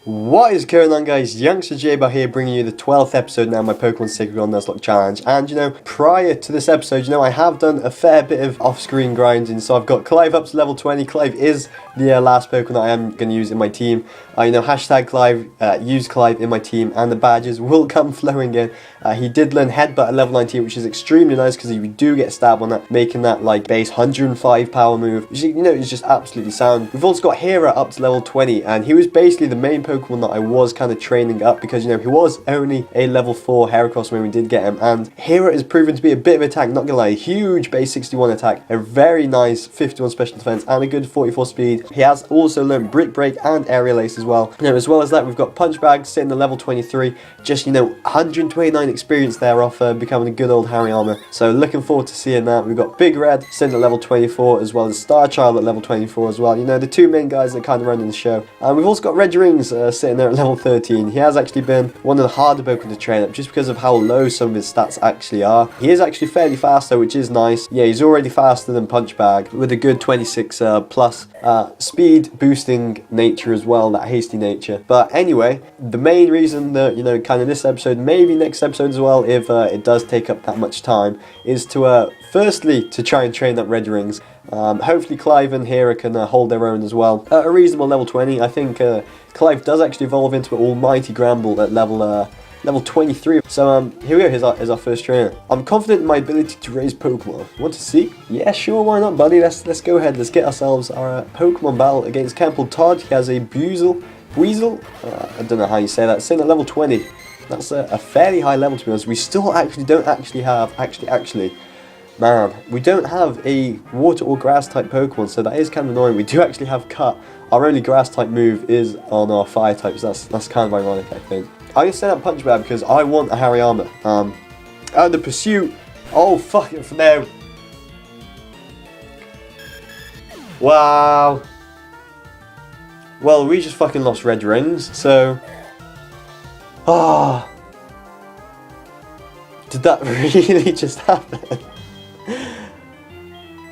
What is going on, guys? Youngster J-Bar here, bringing you the 12th episode now of my Pokemon Sacred Gold Nuzlocke Challenge. And prior to this episode, I have done a fair bit of off-screen grinding. So I've got Clive up to level 20. Clive is the last Pokemon that I am going to use in my team. Hashtag Clive, use Clive in my team, and the badges will come flowing in. He did learn Headbutt at level 19, which is extremely nice because you do get stabbed on that, making that like base 105 power move, which is just absolutely sound. We've also got Hera up to level 20, and he was basically the main Pokemon that I was kind of training up because he was only a level 4 Heracross when we did get him, and Hera is proven to be a bit of an attack, not gonna lie. Huge base 61 attack, a very nice 51 special defense, and a good 44 speed. He has also learned Brick Break and Aerial Ace as well. As well as that, we've got Punch Bag sitting at level 23, just 129 experience there off becoming a good old Hariyama. So looking forward to seeing that. We've got Big Red sitting at level 24, as well as Star Child at level 24 as well. The two main guys that kind of run in the show. And we've also got Red Rings sitting there at level 13. He has actually been one of the harder Pokemon to train up just because of how low some of his stats actually are. He is actually fairly fast though, which is nice. Yeah, he's already faster than Punch Bag with a good 26 plus speed boosting nature as well, that hasty nature. But anyway, the main reason that kind of this episode, maybe next episode as well, if it does take up that much time, is to firstly to try and train up Red Rings. Hopefully Clive and Hera can hold their own as well at a reasonable level 20. I think Clive does actually evolve into an almighty Gramble at level 23. So here we go, here's our first trainer. I'm confident in my ability to raise Pokemon. Want to see? Yeah, sure, why not, buddy? Let's go ahead. Let's get ourselves our Pokemon battle against Campbell Todd. He has a Buizel. I don't know how you say that. It's in at level 20. That's a fairly high level, to be honest. We still don't have man, we don't have a water or grass type Pokemon, so that is kind of annoying. We do actually have Cut. Our only grass type move is on our fire types. That's kind of ironic, I think. I'm going to set up Punch Bag because I want a Hariyama. And the pursuit. Oh, fuck it, no. Wow. Well, we just fucking lost Red Rings, so... Ah. Did that really just happen?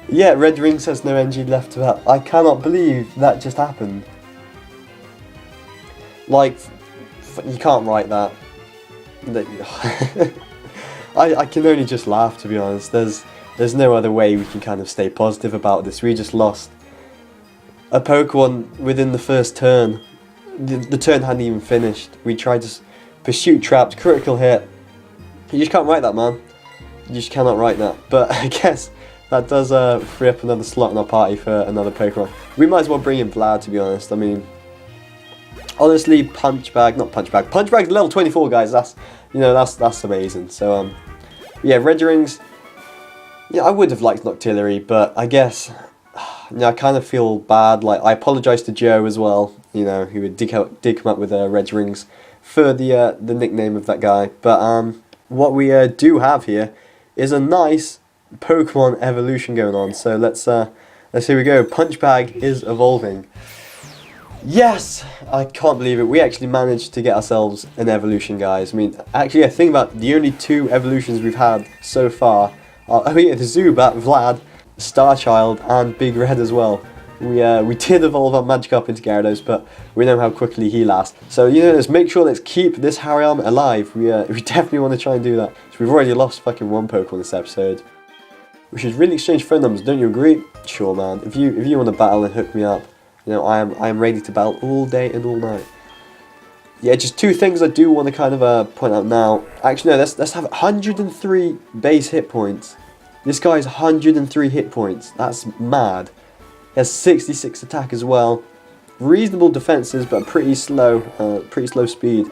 Yeah, Red Rings has no energy left to that. I cannot believe that just happened. Like, you can't write that. I can only just laugh, to be honest. There's no other way we can kind of stay positive about this. We just lost a Pokemon within the first turn. The turn hadn't even finished. We tried to pursuit trapped, critical hit. You just can't write that, man. You just cannot write that. But I guess that does free up another slot in our party for another Pokemon. We might as well bring in Vlad, to be honest. I mean, honestly, Punch Bag's level 24, guys. That's amazing. So yeah, Red Rings. Yeah, I would have liked Noctillery, but I guess I kind of feel bad. Like, I apologise to Joe as well. Who would did come up with Red Rings for the nickname of that guy. But what we do have here is a nice Pokemon evolution going on. So let's here we go. Punch Bag is evolving. Yes! I can't believe it. We actually managed to get ourselves an evolution, guys. I mean, actually, I think about the only 2 evolutions we've had so far are the Zubat, Vlad, Star Child, and Big Red as well. We did evolve our Magikarp into Gyarados, but we know how quickly he lasts. So let's make sure, let's keep this Hariyama alive. We definitely want to try and do that. So we've already lost fucking 1 Pokemon this episode. We should really exchange phone numbers, don't you agree? Sure, man. If you want to battle and hook me up, I am ready to battle all day and all night. Yeah, just 2 things I do want to kind of point out now. Actually, no, let's have 103 base hit points. This guy's 103 hit points. That's mad. He has 66 attack as well. Reasonable defenses, but pretty slow speed,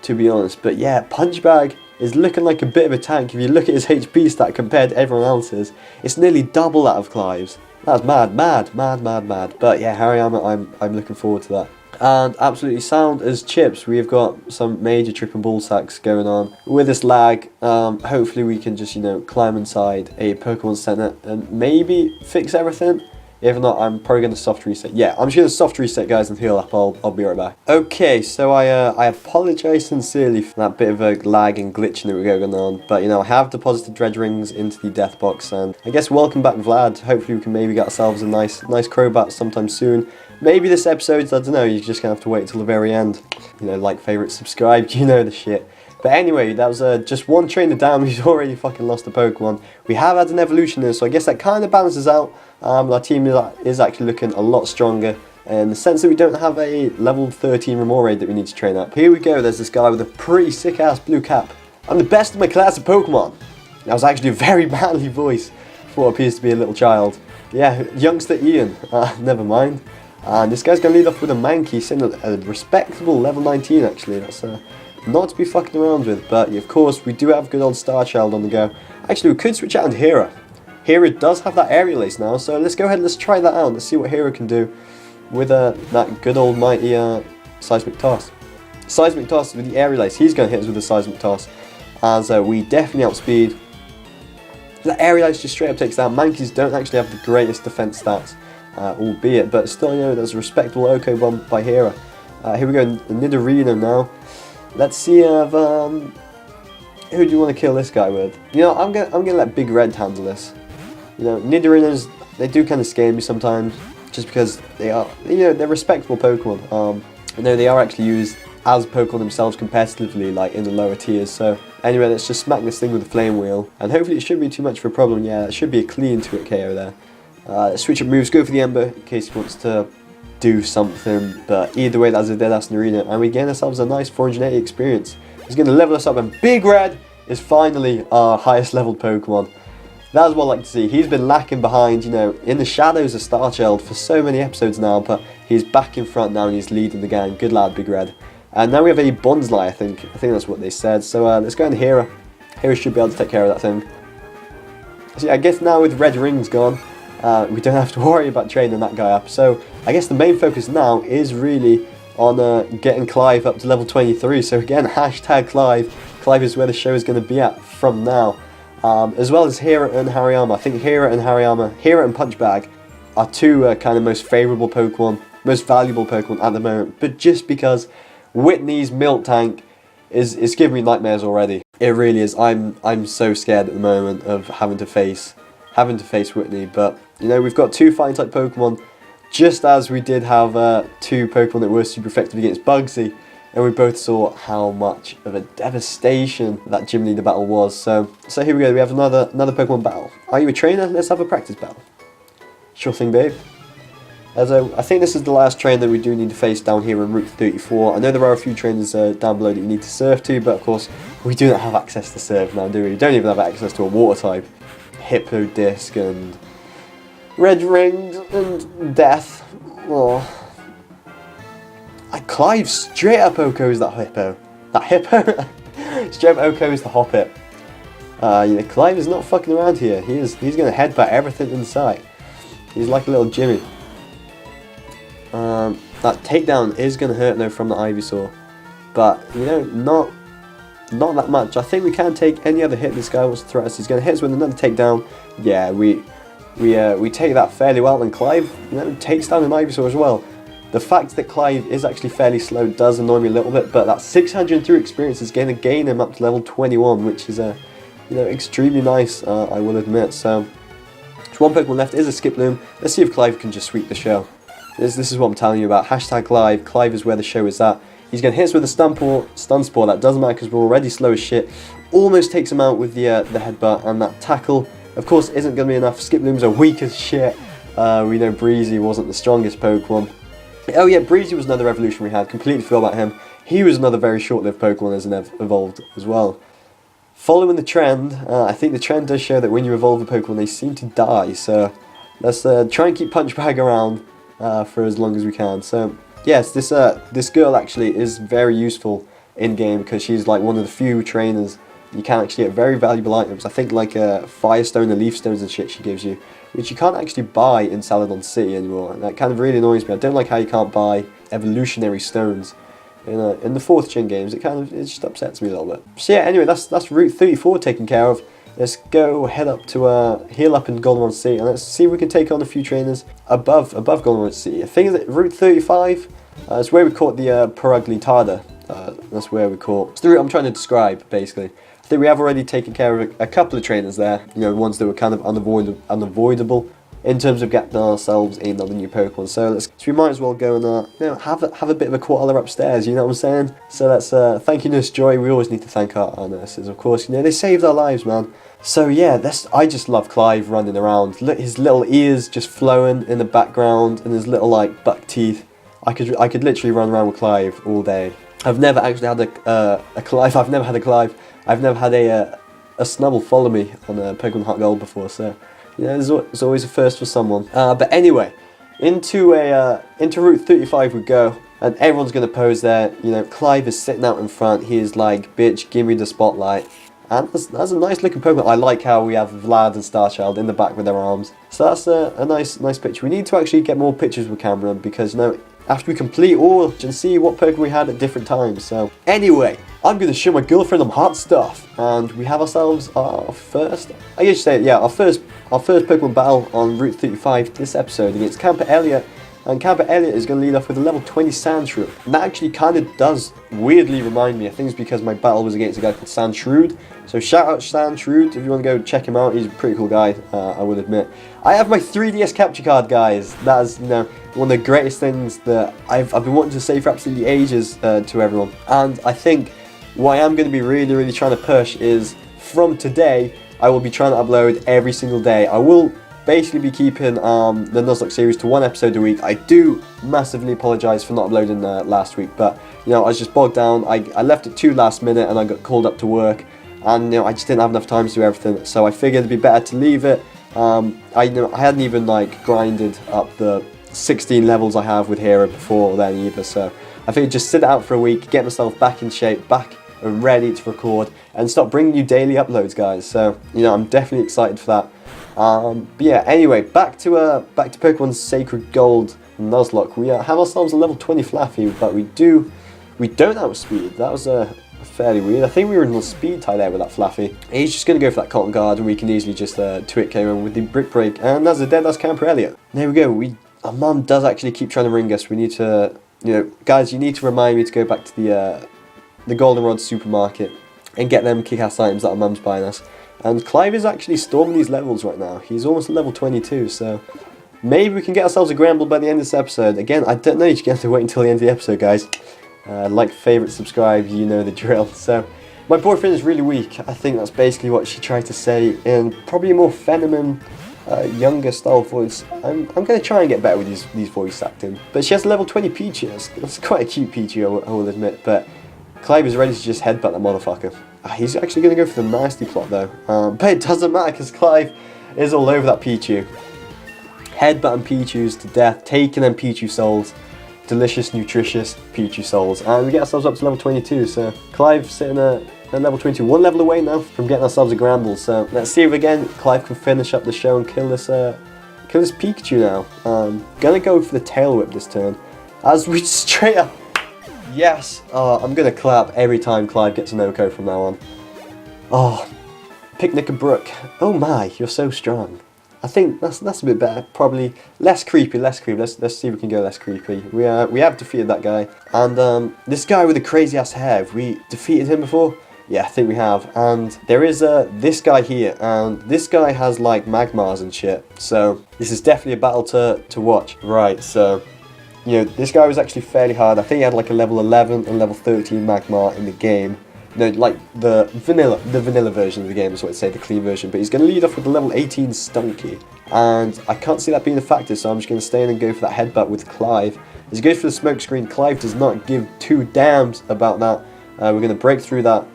to be honest. But yeah, Punch Bag is looking like a bit of a tank. If you look at his HP stat compared to everyone else's, it's nearly double that of Clive's. That's mad. But yeah, Hariyama, I'm looking forward to that. And absolutely sound as chips. We have got some major trip and ball sacks going on. With this lag, hopefully we can just climb inside a Pokemon Center and maybe fix everything. If not, I'm probably going to soft reset. Yeah, I'm just going to soft reset, guys, and heal up. I'll be right back. Okay, so I apologise sincerely for that bit of a lag and glitching that we're going on. But, I have deposited Red Rings into the death box. And I guess welcome back, Vlad. Hopefully we can maybe get ourselves a nice Crobat sometime soon. maybe this episode, I don't know, you're just going to have to wait till the very end. You know, like, favourite, subscribe, you know the shit. But anyway, that was just one trainer down. He's already fucking lost a Pokemon. We have had an evolutioner, so I guess that kind of balances out. Our team is actually looking a lot stronger in the sense that we don't have a level 13 Remoraid that we need to train up. Here we go, there's this guy with a pretty sick-ass blue cap. I'm the best in my class of Pokemon. That was actually a very manly voice for what appears to be a little child. Yeah, youngster Ian. Never mind. And this guy's going to lead off with a Mankey, sitting at a respectable level 19 actually. That's not to be fucking around with. But of course, we do have good old Star Child on the go. Actually, we could switch out into Hera. Hera does have that Aerial Ace now, so let's go ahead and let's try that out. Let's see what Hera can do with that good old mighty Seismic Toss. Seismic Toss with the Aerial Ace. He's going to hit us with the Seismic Toss. As we definitely outspeed. The Aerial Ace just straight up takes down. Mankeys don't actually have the greatest defense stats, albeit, but still, you know, there's a respectable Oko Bomb by Hera. Here we go, Nidorino now. Let's see if, who do you want to kill this guy with? You know, I'm gonna let Big Red handle this. You know, Nidorinos, they do kind of scare me sometimes, just because they are, you know, they're respectable Pokemon. You know, they are actually used as Pokemon themselves competitively, like in the lower tiers. So anyway, let's just smack this thing with the Flame Wheel, and hopefully it shouldn't be too much of a problem. Yeah, it should be a clean 2-hit KO there. Let's switch up moves, go for the Ember in case he wants to do something, but either way, that's a dead ass Narina, and we gain ourselves a nice 480 experience. He's going to level us up, and Big Red is finally our highest leveled Pokemon. That's what I like to see. He's been lacking behind, you know, in the shadows of Star Child for so many episodes now, but he's back in front now and he's leading the gang. Good lad, Big Red. And now we have a Bonsly, I think that's what they said. So let's go into Hera. Hera should be able to take care of that thing. So yeah, I guess now with Red Rings gone, we don't have to worry about training that guy up. So I guess the main focus now is really on getting Clive up to level 23. So again, hashtag Clive. Clive is where the show is going to be at from now. As well as Hera and Hariyama. I think Hera and Punchbag are two kind of most favourable Pokemon, most valuable Pokemon at the moment. But just because Whitney's Milk Tank is giving me nightmares already. It really is. I'm so scared at the moment of having to face Whitney. But you know, we've got two Flying type Pokemon, just as we did have two Pokemon that were super effective against Bugsy. And we both saw how much of a devastation that gym leader battle was. So here we go. We have another Pokemon battle. Are you a trainer? Let's have a practice battle. Sure thing, babe. I think this is the last trainer that we do need to face down here in Route 34. I know there are a few trainers down below that you need to surf to, but of course we do not have access to surf now, do we? We don't even have access to a water type. Hippo Disc and Red Rings and Death. Oh. Clive straight up Oko's that Hippo. Straight up Oko's the Hoppip. You know, Clive is not fucking around here. He's going to headbutt everything in sight. He's like a little Jimmy. That takedown is going to hurt though from the Ivysaur. But, you know, not that much. I think we can take any other hit this guy wants to throw us. He's going to hit us with another takedown. Yeah, we take that fairly well. And Clive, you know, takes down an Ivysaur as well. The fact that Clive is actually fairly slow does annoy me a little bit, but that 603 experience is going to gain him up to level 21, which is you know, extremely nice, I will admit. So, there's one Pokemon left, is a Skiploom. Let's see if Clive can just sweep the show. This is what I'm telling you about. Hashtag Clive. Clive is where the show is at. He's going to hit us with a Stun Spore. That doesn't matter because we're already slow as shit. Almost takes him out with the headbutt, and that tackle, of course, isn't going to be enough. Skiplooms are weak as shit. We know Breezy wasn't the strongest Pokemon. Oh yeah, Breezy was another evolution we had. Completely forgot about him. He was another very short-lived Pokemon as an evolved as well. Following the trend, I think the trend does show that when you evolve a Pokemon, they seem to die. So let's try and keep Punchbag around for as long as we can. So yes, this girl actually is very useful in game because she's like one of the few trainers you can actually get very valuable items. I think like Firestone and Leaf Stones and shit she gives you, which you can't actually buy in Saladon City anymore. And that kind of really annoys me. I don't like how you can't buy evolutionary stones in the 4th gen games. It just upsets me a little bit. So yeah, anyway, that's Route 34 taken care of. Let's go head up to heal up in Goldenrod City, and let's see if we can take on a few trainers above Goldenrod City. I think that Route 35 is where we caught the Paraglitada. That's where we caught. It's the route I'm trying to describe, basically. I think we have already taken care of a couple of trainers there. You know, ones that were kind of unavoidable. in terms of getting ourselves another new Pokemon. So we might as well go and have a bit of a koala upstairs. You know what I'm saying? So let's thank you, Nurse Joy. We always need to thank our nurses, of course. You know, they saved our lives, man. So yeah, I just love Clive running around. Look, his little ears just flowing in the background, and his little like buck teeth. I could literally run around with Clive all day. I've never actually had a Clive. I've never had a Clive. I've never had a Snubble follow me on Pokemon Heart Gold before. So yeah, there's always a first for someone. But anyway, into Route 35 we go, and everyone's gonna pose there. You know, Clive is sitting out in front. He is like, bitch, give me the spotlight. And that's a nice looking Pokemon. I like how we have Vlad and Starchild in the back with their arms. So that's a nice picture. We need to actually get more pictures with camera, because, you know, after we complete all, you can see what Pokemon we had at different times. So anyway, I'm going to show my girlfriend some hot stuff. And we have ourselves our first, I guess you say, yeah, our first Pokemon battle on Route 35 this episode against Camper Elliot. And Camper Elliot is going to lead off with a level 20 Sandshrew. And that actually kind of does weirdly remind me. I think it's because my battle was against a guy called Sandshrew. So shout out Sandshrew if you want to go check him out. He's a pretty cool guy, I would admit. I have my 3DS capture card, guys. That is, you know, one of the greatest things that I've been wanting to say for absolutely ages to everyone. And I think what I am going to be really trying to push is, from today, I will be trying to upload every single day. I will basically be keeping the Nuzlocke series to 1 episode a week. I do massively apologise for not uploading last week, but you know, I was just bogged down. I left it too last minute and I got called up to work, and you know, I just didn't have enough time to do everything, so I figured it'd be better to leave it. I hadn't even like grinded up the 16 levels I have with Hero before then either, so I figured just sit it out for a week, get myself back in shape, back and ready to record, and start bringing you daily uploads, guys. So you know, I'm definitely excited for that. But yeah, anyway, back to Pokemon Sacred Gold Nuzlocke. We have ourselves a level 20 Flaffy, but we don't have speed. That was fairly weird. I think we were in a speed tie there with that Flaffy. He's just going to go for that Cotton Guard, and we can easily just Twit KO him with the Brick Break, and that's a dead last Camper Elliot. There we go. Our mum does actually keep trying to ring us. We need to, you know, guys, you need to remind me to go back to the Goldenrod supermarket and get them kick-ass items that our mum's buying us. And Clive is actually storming these levels right now. He's almost level 22, so maybe we can get ourselves a Gramble by the end of this episode. Again, I don't know, you're going to have to wait until the end of the episode, guys. Like, favourite, subscribe, you know the drill. So, my boyfriend is really weak. I think that's basically what she tried to say in probably a more feminine, younger style voice. I'm going to try and get better with these voice acting. But she has a level 20 Pichu. That's quite a cute Pichu, I will admit. But Clive is ready to just headbutt that motherfucker. He's actually going to go for the nasty plot though. But it doesn't matter because Clive is all over that Pichu. Headbutting Pichus to death, taking them Pichu souls. Delicious, nutritious Pichu souls. And we get ourselves up to level 22, so Clive sitting at level 22. 1 level away now from getting ourselves a Gramble. So let's see if again Clive can finish up the show and kill this Pikachu now. Gonna go for the Tail Whip this turn. As we straight up. Yes! I'm gonna clap every time Clive gets an OHKO from now on. Oh, Picnic and Brook. Oh my, you're so strong. I think that's a bit better. Probably less creepy. Let's see if we can go less creepy. We have defeated that guy. And this guy with the crazy ass hair, have we defeated him before? Yeah, I think we have. And there is this guy here, and this guy has like Magmars and shit. So this is definitely a battle to watch. Right, so you know, this guy was actually fairly hard. I think he had like a level 11 and level 13 Magmar in the game. No, like the vanilla version of the game is what I'd say, the clean version. But he's going to lead off with the level 18 Stunky. And I can't see that being a factor, so I'm just going to stay in and go for that headbutt with Clive. As he goes for the smoke screen, Clive does not give two damns about that. We're going to break through the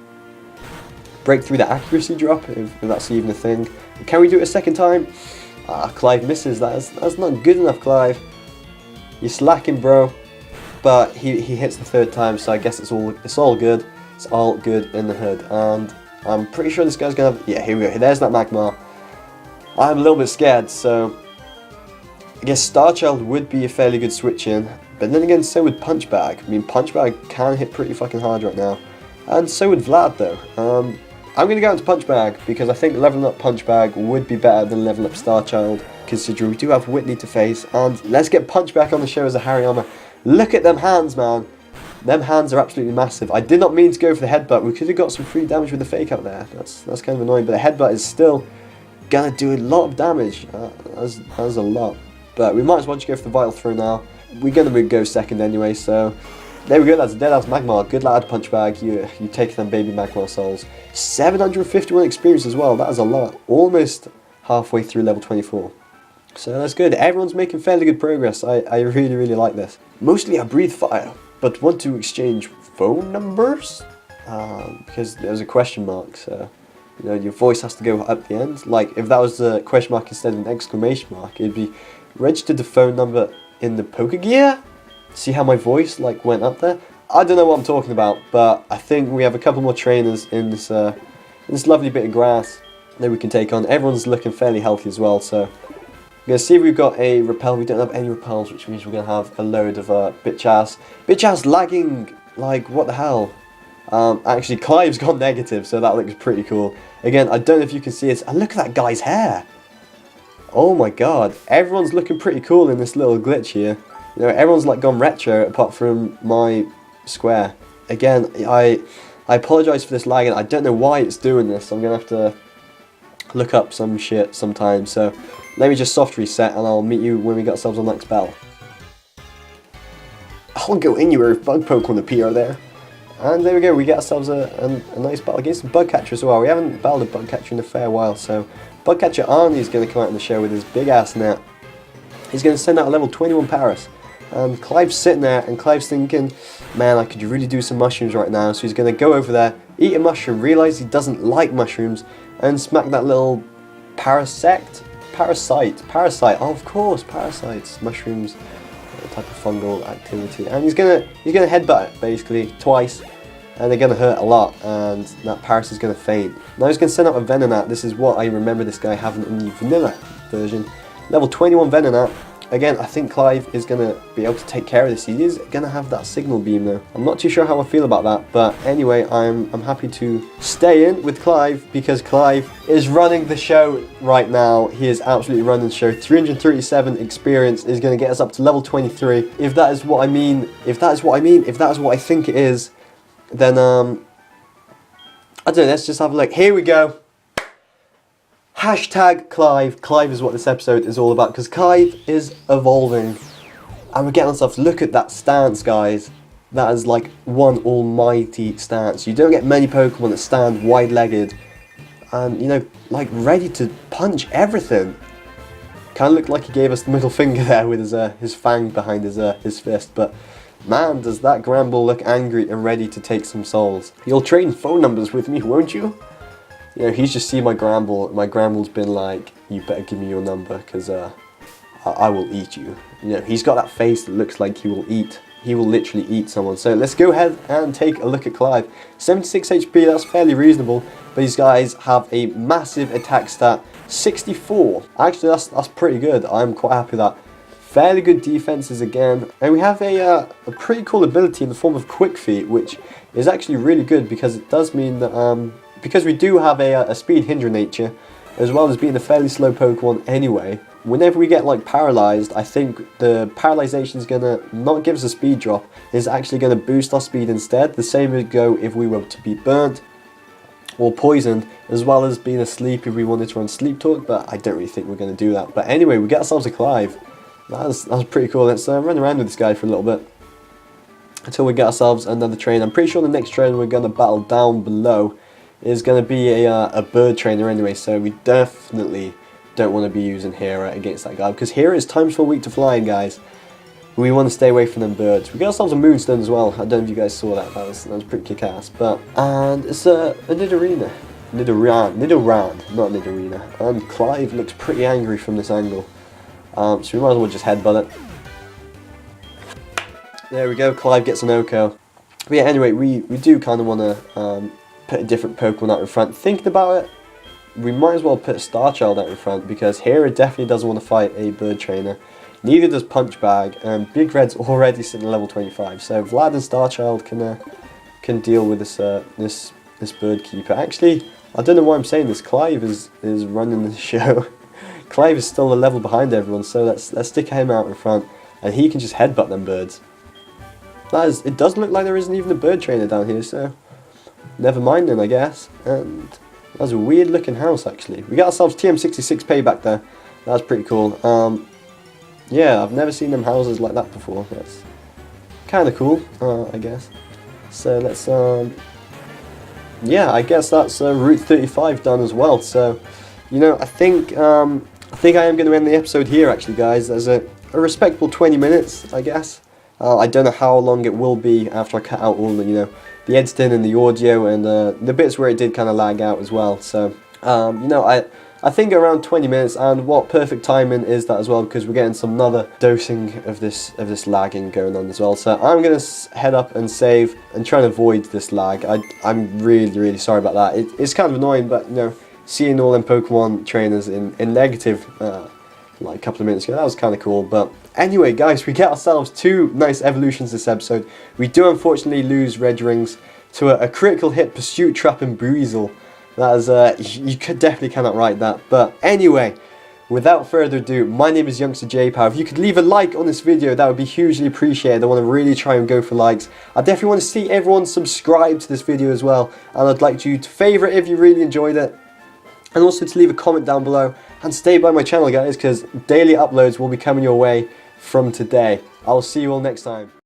accuracy drop, if that's even a thing. Can we do it a second time? Clive misses. That's not good enough, Clive. You're slacking, bro. But he hits the third time, so I guess it's all good. It's all good in the hood. And I'm pretty sure this guy's gonna have, yeah, here we go. There's that Magmar. I'm a little bit scared, so I guess Starchild would be a fairly good switch in. But then again, so would Punch Bag. I mean, Punch Bag can hit pretty fucking hard right now. And so would Vlad, though. I'm going to go into Punch Bag because I think leveling up Punch Bag would be better than leveling up Starchild, considering we do have Whitney to face. And let's get Punch Bag on the show as a Hariyama. Look at them hands, man. Them hands are absolutely massive. I did not mean to go for the headbutt. We could have got some free damage with the fake out there. That's kind of annoying, but the headbutt is still gonna do a lot of damage. That's a lot. But we might as well just go for the Vital Throw now. We're gonna go second anyway, so there we go. That's Deadass Magmar. Good lad, Punchbag. You take them baby Magmar souls. 751 experience as well. That is a lot. Almost halfway through level 24. So that's good. Everyone's making fairly good progress. I really like this. Mostly I breathe fire, but want to exchange phone numbers? Because there's a question mark, so you know your voice has to go up the end. Like if that was a question mark instead of an exclamation mark, it'd be registered the phone number in the Pokegear. See how my voice like went up there? I don't know what I'm talking about, but I think we have a couple more trainers in this lovely bit of grass that we can take on. Everyone's looking fairly healthy as well, so we're going to see if we've got a repel. We don't have any repels, which means we're going to have a load of bitch ass lagging, like what the hell. Actually Clive's gone negative, so that looks pretty cool. Again, I don't know if you can see it, and look at that guy's hair. Oh my god, everyone's looking pretty cool in this little glitch here. You know, everyone's like gone retro apart from my square. Again, I apologise for this lagging. I don't know why it's doing this. I'm going to have to look up some shit sometime. So let me just soft reset and I'll meet you when we got ourselves our next battle. I'll go anywhere if bug Pokemon appear there. And there we go, we get ourselves a nice battle against the bug catcher as well. We haven't battled a bug catcher in a fair while, so bug catcher Arnie is going to come out in the show with his big ass net. He's going to send out a level 21 Paris. And Clive's sitting there, and Clive's thinking, man, I could really do some mushrooms right now. So he's going to go over there, eat a mushroom, realise he doesn't like mushrooms, and smack that little parasite. Oh, of course, parasites, mushrooms, type of fungal activity. And he's gonna headbutt it basically twice, and they're gonna hurt a lot, and that Paris is gonna faint. Now he's gonna send out a Venonat. This is what I remember this guy having in the vanilla version. Level 21 Venonat. Again, I think Clive is going to be able to take care of this. He is going to have that signal beam though. I'm not too sure how I feel about that, but anyway, I'm happy to stay in with Clive because Clive is running the show right now. He is absolutely running the show. 337 experience is going to get us up to level 23. If that is what I mean, if that is what I think it is, then I don't know, let's just have a look. Here we go. Hashtag Clive. Clive is what this episode is all about because Clive is evolving and we're getting ourselves, look at that stance guys, that is like one almighty stance. You don't get many Pokemon that stand wide-legged and you know, like ready to punch everything. Kind of looked like he gave us the middle finger there with his fang behind his fist, but man does that Gramble look angry and ready to take some souls. You'll trade phone numbers with me, won't you? You know, he's just seen my Gramble. My Gramble's been like, you better give me your number because I will eat you. You know, he's got that face that looks like he will eat. He will literally eat someone. So let's go ahead and take a look at Clive. 76 HP, that's fairly reasonable. But these guys have a massive attack stat, 64. Actually, that's pretty good. I'm quite happy with that. Fairly good defenses again. And we have a pretty cool ability in the form of Quick Feet, which is actually really good because it does mean that... because we do have a speed hinder nature, as well as being a fairly slow Pokemon anyway, whenever we get like paralyzed, I think the paralyzation is gonna not give us a speed drop, it's actually gonna boost our speed instead. The same would go if we were to be burnt or poisoned, as well as being asleep if we wanted to run Sleep Talk, but I don't really think we're gonna do that. But anyway, we get ourselves a Clive. That's pretty cool. Let's run around with this guy for a little bit until we get ourselves another train. I'm pretty sure the next train we're gonna battle down below is going to be a bird trainer anyway, so we definitely don't want to be using Hera against that guy, because Hera is times 4 weak to flying, guys. We want to stay away from them birds. We got ourselves a Moonstone as well. I don't know if you guys saw that. That was pretty kick-ass. But, and it's a Nidorina. Nidoran, not Nidorina. And Clive looks pretty angry from this angle. So we might as well just headbutt it. There we go, Clive gets an Oko. But yeah, anyway, we do kind of want to put a different Pokemon out in front. Thinking about it, we might as well put Starchild out in front because Hera definitely doesn't want to fight a bird trainer. Neither does Punchbag, and Big Red's already sitting at level 25. So Vlad and Starchild can deal with this bird keeper. Actually, I don't know why I'm saying this. Clive is running the show. Clive is still a level behind everyone, so let's stick him out in front, and he can just headbutt them birds. It does look like there isn't even a bird trainer down here, so never mind then, I guess. And That was a weird looking house actually. We got ourselves TM66 payback there. That's pretty cool. Yeah, I've never seen them houses like that before. That's kind of cool, I guess. So let's, yeah, I guess that's Route 35 done as well. So, you know, I think I am going to end the episode here actually, guys. There's a respectable 20 minutes, I guess. I don't know how long it will be after I cut out all the, you know, the editing and the audio and the bits where it did kind of lag out as well. So, you know, I think around 20 minutes, and what perfect timing is that as well, because we're getting some another dosing of this lagging going on as well. So I'm going to head up and save and try and avoid this lag. I'm really sorry about that. It's kind of annoying, but you know, seeing all them Pokemon trainers in negative like a couple of minutes ago, that was kind of cool. But anyway, guys, we get ourselves 2 nice evolutions this episode. We do unfortunately lose Regirings to a critical hit Pursuit Trap and Breezel. That is, you definitely cannot write that. But anyway, without further ado, my name is Youngster J-Power. If you could leave a like on this video, that would be hugely appreciated. I want to really try and go for likes. I definitely want to see everyone subscribe to this video as well. And I'd like you to favourite if you really enjoyed it. And also to leave a comment down below. And stay by my channel, guys, because daily uploads will be coming your way from today. I'll see you all next time.